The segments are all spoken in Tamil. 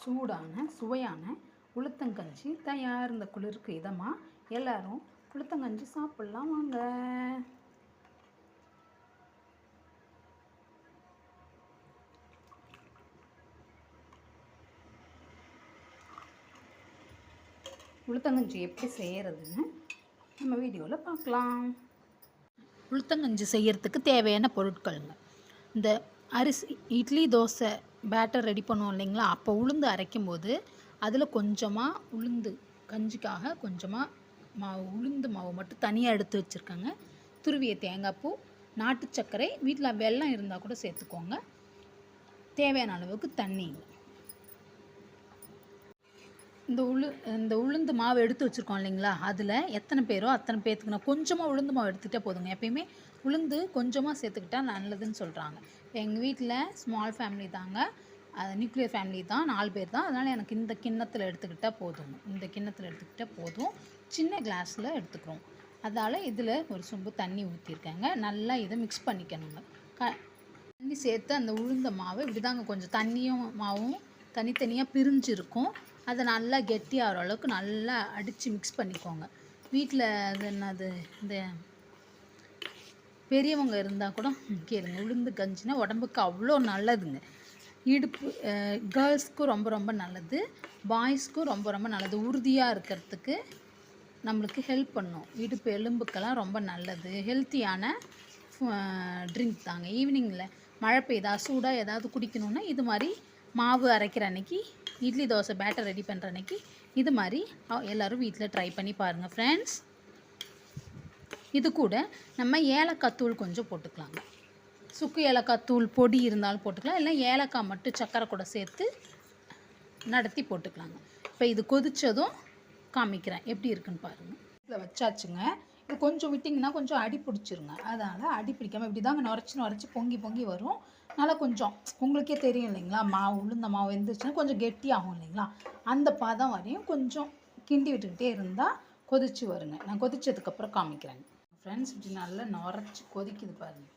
சூடான சுவையான உளுத்தங்கஞ்சி தயார். இந்த குளிருக்கு இதமாக எல்லாரும் உளுத்தங்கஞ்சி சாப்பிட்லாம் வாங்க. உளுத்தங்கஞ்சி எப்படி செய்கிறதுன்னு நம்ம வீடியோவில் பார்க்கலாம். உளுத்தங்கஞ்சி செய்கிறதுக்கு தேவையான பொருட்களுங்க. இந்த அரிசி இட்லி தோசை பேட்டர் ரெடி பண்ணுவோம் இல்லைங்களா, அப்போ உளுந்து அரைக்கும் போது அதில் கொஞ்சமாக உளுந்து கஞ்சிக்காக கொஞ்சமாக உளுந்து மாவு மட்டும் தனியாக எடுத்து வச்சுருக்காங்க. துருவிய தேங்காய் பூ, நாட்டு சர்க்கரை, வீட்டில் வெல்லம் இருந்தால் கூட சேர்த்துக்கோங்க. தேவையான அளவுக்கு தண்ணிங்க. இந்த உளுந்து மாவு எடுத்து வச்சுருக்கோம் இல்லைங்களா, அதில் எத்தனை பேரோ அத்தனை பேர்த்துக்கு நான் கொஞ்சமாக உளுந்து மாவு எடுத்துகிட்டே போதுங்க. எப்பயுமே உளுந்து கொஞ்சமாக சேர்த்துக்கிட்டா நல்லதுன்னு சொல்கிறாங்க. எங்கள் வீட்டில் ஸ்மால் ஃபேமிலி தாங்க, அது நியூக்ளியர் ஃபேமிலி தான், 4 பேர் தான். அதனால் எனக்கு இந்த கிண்ணத்தில் எடுத்துக்கிட்டால் போதுங்க. இந்த கிண்ணத்தில் எடுத்துக்கிட்டால் போதும். சின்ன கிளாஸில் எடுத்துக்கிறோம். அதால் இதில் ஒரு சொம்பு தண்ணி ஊற்றிருக்கேங்க. நல்லா இதை மிக்ஸ் பண்ணிக்கணுங்க. தண்ணி சேர்த்து அந்த உளுந்த மாவு இப்படி தாங்க, கொஞ்சம் தண்ணியும் மாவும் தனித்தனியாக பிரிஞ்சிருக்கும். அதை நல்லா கெட்டியாகிற அளவுக்கு நல்லா அடித்து மிக்ஸ் பண்ணிக்கோங்க. வீட்டில் அது என்னது, இந்த பெரியவங்க இருந்தால் கூட கேளுங்க. உளுந்து கஞ்சினா உடம்புக்கு அவ்வளோ நல்லதுங்க. இடுப்பு கேர்ள்ஸ்க்கும் ரொம்ப ரொம்ப நல்லது, பாய்ஸ்க்கும் ரொம்ப ரொம்ப நல்லது. உறுதியாக இருக்கிறதுக்கு நம்மளுக்கு ஹெல்ப் பண்ணும். இடுப்பு எலும்புக்கெல்லாம் ரொம்ப நல்லது. ஹெல்த்தியான ட்ரிங்க் தாங்க. ஈவினிங்கில் மழை பெய்தா சூடாக ஏதாவது குடிக்கணுன்னா இது மாதிரி மாவு அரைக்கிற அன்னைக்கு, இட்லி தோசை பேட்டர் ரெடி பண்ணுற அன்னைக்கு இது மாதிரி எல்லோரும் வீட்டில் ட்ரை பண்ணி பாருங்கள் ஃப்ரெண்ட்ஸ். இது கூட நம்ம ஏலக்காய் தூள் கொஞ்சம் போட்டுக்கலாங்க. சுக்கு ஏலக்காய் தூள் பொடி இருந்தாலும் போட்டுக்கலாம், இல்லை ஏலக்காய் மட்டும் சக்கரை கூட சேர்த்து நடத்தி போட்டுக்கலாங்க. இப்போ இது கொதித்ததும் காமிக்கிறேன் எப்படி இருக்குன்னு பாருங்கள். இதில் வச்சாச்சுங்க. இது கொஞ்சம் விட்டிங்கன்னா கொஞ்சம் அடி பிடிச்சிருங்க. அதனால் அடி பிடிக்காமல் இப்படி தாங்க நுரைச்சி பொங்கி பொங்கி வரும். நல்லா கொஞ்சம் உங்களுக்கே தெரியும் இல்லைங்களா, மாவு உளுந்த மாவு வெந்துச்சுன்னா கொஞ்சம் கெட்டியாகும் இல்லைங்களா, அந்த பதம் வரையும் கொஞ்சம் கிண்டி விட்டுக்கிட்டே இருந்தால் கொதிச்சு வருங்க. நான் கொதிச்சதுக்கப்புறம் காமிக்கிறேங்க ஃப்ரெண்ட்ஸ். இப்படி நல்லா நுரைச்சி கொதிக்குது பாருங்கள்.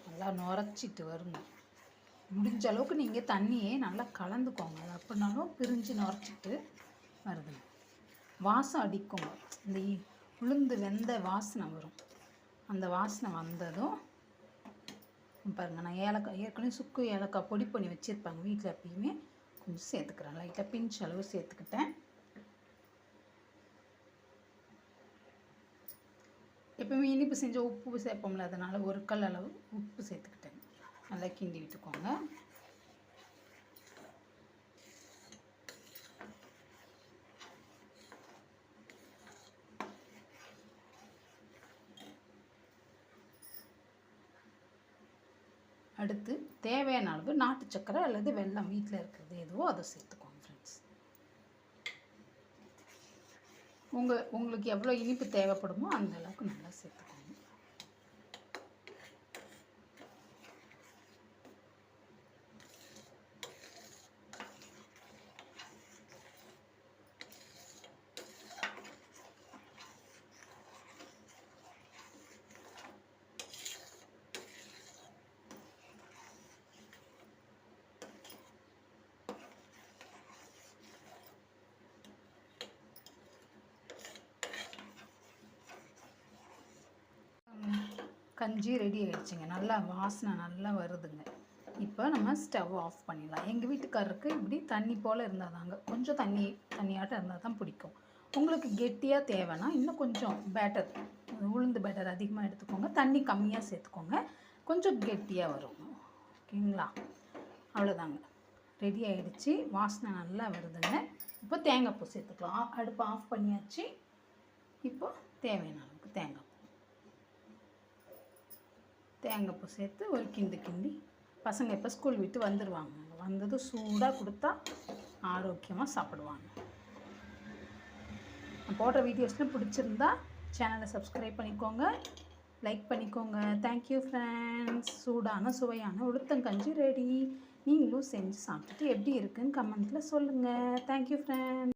நல்லா நுரைச்சிட்டு வருங்க. முடிஞ்ச அளவுக்கு நீங்கள் தண்ணியே நல்லா கலந்துக்கோங்க. அது அப்படின்னாலும் பிரிஞ்சு நுரைச்சிட்டு வருதுங்க. வாசம் அடிக்கும், இந்த உளுந்து வெந்த வாசனை வரும். அந்த வாசனை வந்ததும் பாருங்கள், நான் ஏலக்காய் ஏற்கனவே சுக்கு ஏலக்காய் பொடி பண்ணி வச்சுருப்பாங்க வீட்டில், எப்பயுமே கொஞ்சம் சேர்த்துக்கிறேன். லைட்டாக பிஞ்ச் அளவு சேர்த்துக்கிட்டேன். எப்பவுமே இனிப்பு செஞ்சால் உப்பு சேர்ப்போம்ல, அதனால் ஒரு கல் அளவு உப்பு சேர்த்துக்கிட்டேன். நல்லா கிண்டி விட்டுக்கோங்க. அடுத்து தேவையான அளவு நாட்டு சக்கரை அல்லது வெல்லம் வீட்டில் இருக்கிறது எதுவோ அதை சேர்த்துக்கோங்க ஃப்ரெண்ட்ஸ். உங்களுக்கு எவ்வளோ இனிப்பு தேவைப்படுமோ அந்த அளவுக்கு நல்லா சேர்த்துக்கோங்க. கஞ்சி ரெடி ஆகிடுச்சிங்க. நல்லா வாசனை நல்லா வருதுங்க. இப்போ நம்ம ஸ்டவ் ஆஃப் பண்ணிடலாம். எங்கள் வீட்டுக்காரருக்கு இப்படி தண்ணி போல் இருந்தால் தாங்க, கொஞ்சம் தண்ணியாட்டம் இருந்தால் தான் பிடிக்கும். உங்களுக்கு கெட்டியாக தேவைன்னா இன்னும் கொஞ்சம் பேட்டர், உளுந்து பேட்டர் அதிகமாக எடுத்துக்கோங்க, தண்ணி கம்மியாக சேர்த்துக்கோங்க, கொஞ்சம் கெட்டியாக வரும். ஓகேங்களா? அவ்வளோதாங்க, ரெடி ஆகிடுச்சு. வாசனை நல்லா வருதுங்க. இப்போ தேங்காய் பூ சேர்த்துக்கலாம். அடுப்பு ஆஃப் பண்ணியாச்சு. இப்போ தேவையான அளவுக்கு தேங்காய் பூ சேர்த்து ஒரு கிண்டி பசங்க இப்போ ஸ்கூல் விட்டு வந்துடுவாங்க. வந்ததும் சூடாக கொடுத்தா ஆரோக்கியமாக சாப்பிடுவாங்க. நான் போடுற வீடியோஸ்லாம் பிடிச்சிருந்தா சேனலை சப்ஸ்கிரைப் பண்ணிக்கோங்க, லைக் பண்ணிக்கோங்க. Thank you friends. சூடான சுவையான உளுத்தங்கஞ்சி ரெடி. நீங்களும் செஞ்சு சாப்பிட்டுட்டு எப்படி இருக்குன்னு கமெண்ட்டில் சொல்லுங்கள். Thank you friends.